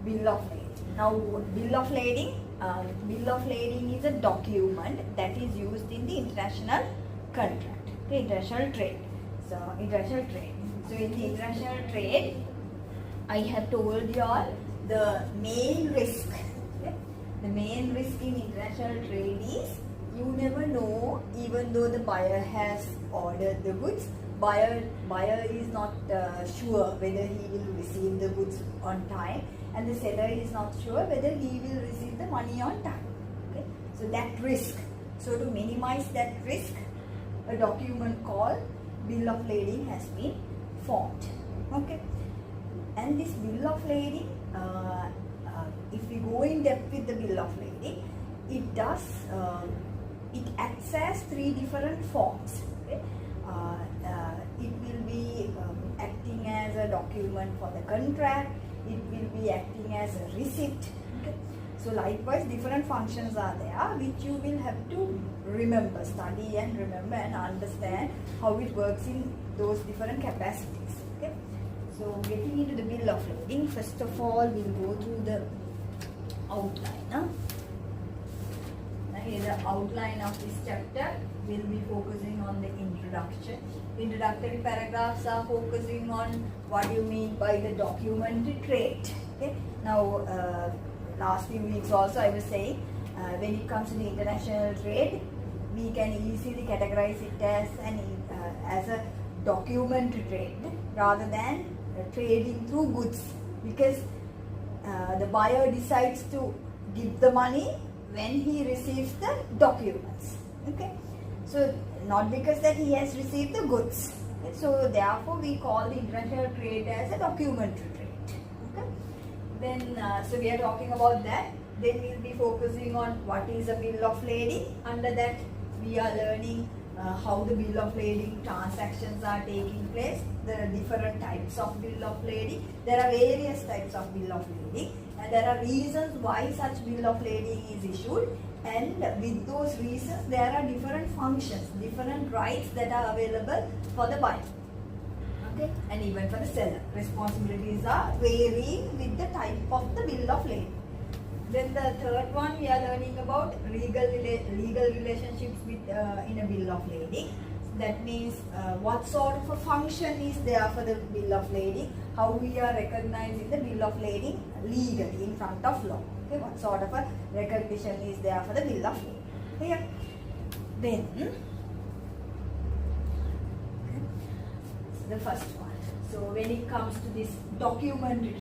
bill of lading. Now, bill of lading is a document that is used in the international contract, okay, international trade. So, international trade. So, in the international trade, I have told you all the main risk. Okay? The main risk in international trade is you never know, even though the buyer has ordered the goods, buyer is not sure whether he will receive the goods on time, and the seller is not sure whether he will receive the money on time. Okay? So that risk. So to minimize that risk, a document called bill of lading has been formed. Okay? And this bill of lading, if we go in depth with the bill of lading, it acts as three different forms. Okay? It will be acting as a document for the contract. It will be acting as a receipt. Okay? So likewise, different functions are there which you will have to remember, study and remember and understand how it works in those different capacities. Okay? So getting into the bill of lading, first of all we'll go through the outline. Here the outline of this chapter will be focusing on the introduction. Introductory paragraphs are focusing on what you mean by the document trade. Okay? Now, last few weeks also I was saying, when it comes to the international trade, we can easily categorize it as a document trade rather than trading through goods, because the buyer decides to give the money when he receives the documents. Okay, so not because that he has received the goods. Okay? So therefore we call the international trade as a documentary trade. Okay, then so we are talking about that. Then we'll be focusing on what is a bill of lading. Under that we are learning how the bill of lading transactions are taking place, the different types of bill of lading. There are various types of bill of lading, and there are reasons why such bill of lading is issued, and with those reasons there are different functions, different rights that are available for the buyer, okay, and even for the seller. Responsibilities are varying with the type of the bill of lading. Then the third one, we are learning about legal relationships with in a bill of lading. That means what sort of a function is there for the bill of lading, how we are recognizing the bill of lading legally in front of law. Okay, what sort of a recognition is there for the bill of lading. Here, then the first one. So when it comes to this document